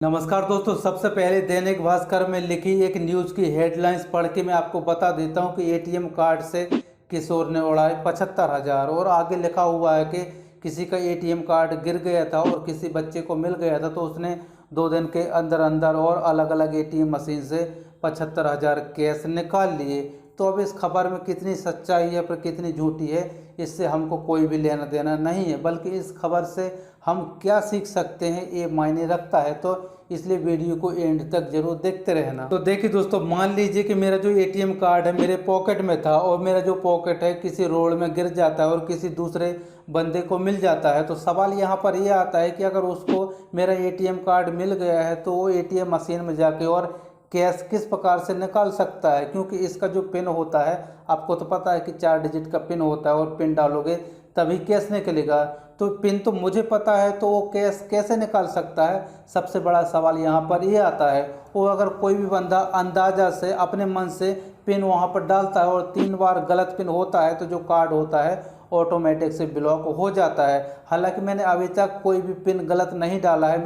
नमस्कार दोस्तों, सबसे पहले दैनिक भास्कर में लिखी एक न्यूज़ की हेडलाइंस पढ़ के मैं आपको बता देता हूं कि एटीएम कार्ड से किशोर ने उड़ाए 75,000। और आगे लिखा हुआ है कि किसी का एटीएम कार्ड गिर गया था और किसी बच्चे को मिल गया था तो उसने 2 दिन के अंदर अंदर और अलग अलग एटीएम मशीन से 75,000 कैश निकाल लिए। तो अब इस खबर में कितनी सच्चाई है पर कितनी झूठी है, इससे हमको कोई भी लेना देना नहीं है, बल्कि इस खबर से हम क्या सीख सकते हैं ये मायने रखता है। तो इसलिए वीडियो को एंड तक जरूर देखते रहना। तो देखिए दोस्तों, मान लीजिए कि मेरा जो एटीएम कार्ड है मेरे पॉकेट में था और मेरा जो पॉकेट है किसी रोड में गिर जाता है और किसी दूसरे बंदे को मिल जाता है, तो सवाल यहाँ पर यह आता है कि अगर उसको मेरा एटीएम कार्ड मिल गया है तो वो एटीएम मशीन में जाके और कैश किस प्रकार से निकाल सकता है, क्योंकि इसका जो पिन होता है आपको तो पता है कि 4 डिजिट का पिन होता है और पिन डालोगे तभी कैश निकलेगा। तो पिन तो मुझे पता है तो वो कैश कैसे निकाल सकता है, सबसे बड़ा सवाल यहाँ पर ये आता है। और अगर कोई भी बंदा अंदाजा से अपने मन से पिन वहाँ पर डालता है और 3 बार गलत पिन होता है तो जो कार्ड होता है ऑटोमेटिक से ब्लॉक हो जाता है। हालांकि मैंने अभी तक कोई भी पिन गलत नहीं डाला है,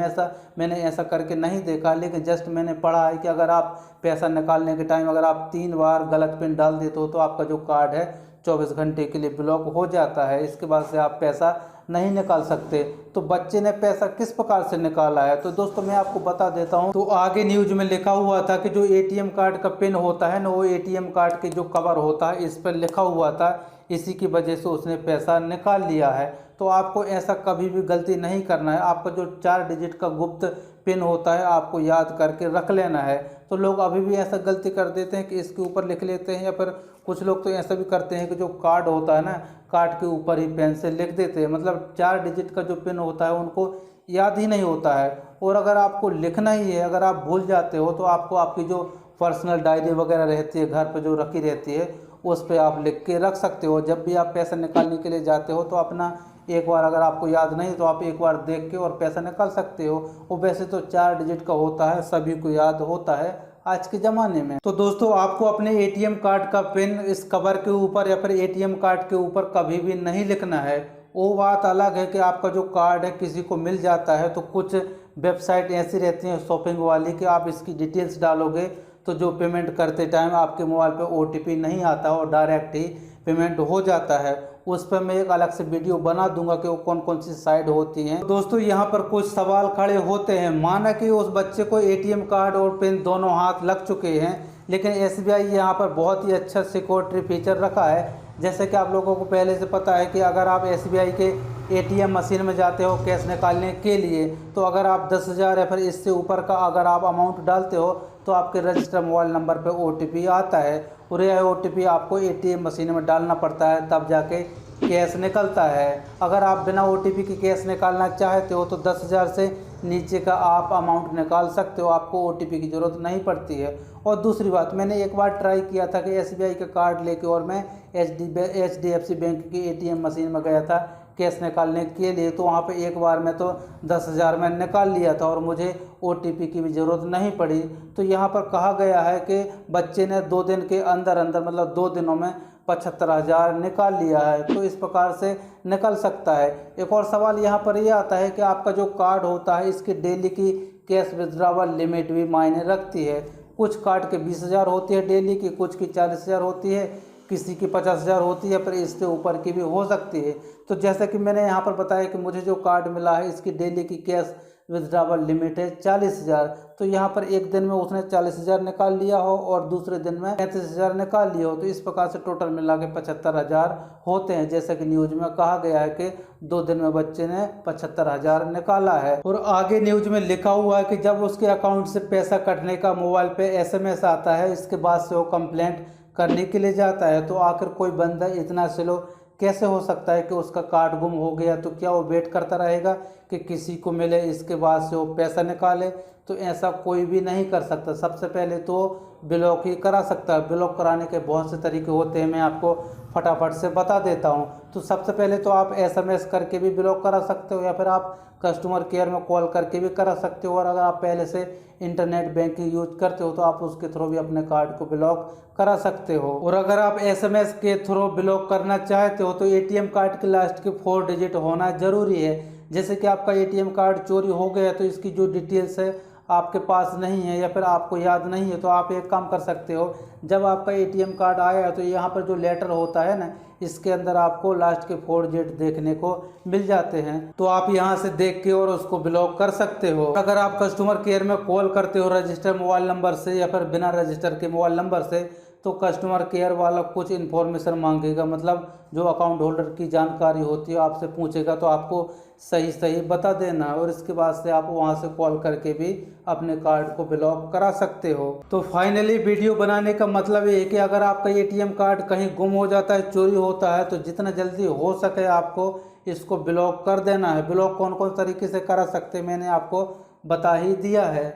मैंने ऐसा करके नहीं देखा, लेकिन जस्ट मैंने पढ़ा है कि अगर आप पैसा निकालने के टाइम अगर आप 3 बार गलत पिन डाल देते हो तो आपका जो कार्ड है 24 घंटे के लिए ब्लॉक हो जाता है। इसके बाद से आप पैसा नहीं निकाल सकते। तो बच्चे ने पैसा किस प्रकार से निकाला है तो दोस्तों मैं आपको बता देता हूं। तो आगे न्यूज में लिखा हुआ था कि जो एटीएम कार्ड का पिन होता है ना, वो एटीएम कार्ड के जो कवर होता है इस पर लिखा हुआ था, इसी की वजह से उसने पैसा निकाल लिया है। तो आपको ऐसा कभी भी गलती नहीं करना है। आपका जो 4 डिजिट का गुप्त पिन होता है आपको याद करके रख लेना है। तो लोग अभी भी ऐसा गलती कर देते हैं कि इसके ऊपर लिख लेते हैं, या फिर कुछ लोग तो ऐसा भी करते हैं कि जो कार्ड होता है ना, कार्ड के ऊपर ही पेन से लिख देते हैं। मतलब 4 डिजिट का जो पिन होता है उनको याद ही नहीं होता है। और अगर आपको लिखना ही है, अगर आप भूल जाते हो तो आपको आपकी जो पर्सनल डायरी वगैरह रहती है घर पे जो रखी रहती है उस पर आप लिख के रख सकते हो। जब भी आप पैसा निकालने के लिए जाते हो तो अपना एक बार अगर आपको याद नहीं तो आप एक बार देख के और पैसा निकाल सकते हो। वो वैसे तो 4 डिजिट का होता है, सभी को याद होता है आज के ज़माने में। तो दोस्तों आपको अपने एटीएम कार्ड का पिन इस कवर के ऊपर या फिर एटीएम कार्ड के ऊपर कभी भी नहीं लिखना है। वो बात अलग है कि आपका जो कार्ड है किसी को मिल जाता है तो कुछ वेबसाइट ऐसी रहती हैं शॉपिंग वाली कि आप इसकी डिटेल्स डालोगे तो जो पेमेंट करते टाइम आपके मोबाइल पे ओटीपी नहीं आता और डायरेक्ट ही पेमेंट हो जाता है। उस पर मैं एक अलग से वीडियो बना दूंगा कि वो कौन कौन सी साइट होती हैं। दोस्तों यहाँ पर कुछ सवाल खड़े होते हैं। माना कि उस बच्चे को एटीएम कार्ड और पिन दोनों हाथ लग चुके हैं, लेकिन एसबीआई यहाँ पर बहुत ही अच्छा सिक्योरिटी फीचर रखा है। जैसे कि आप लोगों को पहले से पता है कि अगर आप एसबीआई के एटीएम मशीन में जाते हो कैश निकालने के लिए, तो अगर आप 10,000 या फिर इससे ऊपर का अगर आप अमाउंट डालते हो तो आपके रजिस्टर्ड मोबाइल नंबर पे ओटीपी आता है और यह ओटीपी आपको एटीएम मशीन में डालना पड़ता है, तब जाके कैश निकलता है। अगर आप बिना ओटीपी के कैश निकालना चाहते हो तो 10,000 से नीचे का आप अमाउंट निकाल सकते हो, आपको ओटीपी की ज़रूरत नहीं पड़ती है। और दूसरी बात, मैंने एक बार ट्राई किया था कि एसबीआई का कार्ड लेके और मैं एचडीएफसी बैंक की एटीएम मशीन में गया था कैश निकालने के लिए, तो वहाँ पे एक बार में तो 10,000 में निकाल लिया था और मुझे ओटीपी की भी ज़रूरत नहीं पड़ी। तो यहाँ पर कहा गया है कि बच्चे ने 2 दिन के अंदर अंदर मतलब 2 दिनों में 75,000 निकाल लिया है। तो इस प्रकार से निकल सकता है। एक और सवाल यहाँ पर यह आता है कि आपका जो कार्ड होता है इसकी डेली की कैश विड्रॉवल लिमिट भी मायने रखती है। कुछ कार्ड के 20,000 होती है डेली की, कुछ की 40,000 होती है, किसी की 50,000 होती है, पर इससे ऊपर की भी हो सकती है। तो जैसा कि मैंने यहाँ पर बताया कि मुझे जो कार्ड मिला है इसकी डेली की कैश विड्रॉवल लिमिट है 40,000। तो यहाँ पर एक दिन में उसने 40,000 निकाल लिया हो और दूसरे दिन में 35,000 निकाल लिया हो, तो इस प्रकार से टोटल मिला के 75,000 होते हैं। जैसा कि न्यूज में कहा गया है कि 2 दिन में बच्चे ने 75,000 निकाला है। और आगे न्यूज में लिखा हुआ है कि जब उसके अकाउंट से पैसा कटने का मोबाइल पे एसएमएस आता है, इसके बाद से वो कंप्लेंट करने के लिए जाता है। तो आखिर कोई बंदा इतना स्लो कैसे हो सकता है कि उसका कार्ड गुम हो गया, तो क्या वो वेट करता रहेगा कि किसी को मिले इसके बाद से वो पैसा निकाले? तो ऐसा कोई भी नहीं कर सकता। सबसे पहले तो ब्लॉक ही करा सकता है। ब्लॉक कराने के बहुत से तरीके होते हैं, मैं आपको फटाफट से बता देता हूं। तो सबसे पहले तो आप एसएमएस करके भी ब्लॉक करा सकते हो या फिर आप कस्टमर केयर में कॉल करके भी करा सकते हो। और अगर आप पहले से इंटरनेट बैंकिंग यूज करते हो तो आप उसके थ्रू भी अपने कार्ड को ब्लॉक करा सकते हो। और अगर आप एसएमएस के थ्रू ब्लॉक करना चाहते हो तो एटीएम कार्ड के लास्ट के 4 डिजिट होना जरूरी है। जैसे कि आपका एटीएम कार्ड चोरी हो गया तो इसकी जो डिटेल्स है आपके पास नहीं है या फिर आपको याद नहीं है, तो आप एक काम कर सकते हो। जब आपका एटीएम कार्ड आया तो यहाँ पर जो लेटर होता है ना, इसके अंदर आपको लास्ट के 4 डिजिट देखने को मिल जाते हैं, तो आप यहाँ से देख के और उसको ब्लॉक कर सकते हो। अगर आप कस्टमर केयर में कॉल करते हो रजिस्टर मोबाइल नंबर से या फिर बिना रजिस्टर के मोबाइल नंबर से, तो कस्टमर केयर वाला कुछ इन्फॉर्मेशन मांगेगा, मतलब जो अकाउंट होल्डर की जानकारी होती है आपसे पूछेगा, तो आपको सही सही बता देना है और इसके बाद से आप वहां से कॉल करके भी अपने कार्ड को ब्लॉक करा सकते हो। तो फाइनली वीडियो बनाने का मतलब ये है कि अगर आपका एटीएम कार्ड कहीं गुम हो जाता है, चोरी होता है, तो जितना जल्दी हो सके आपको इसको ब्लॉक कर देना है। ब्लॉक कौन कौन तरीके से करा सकते हैं मैंने आपको बता ही दिया है।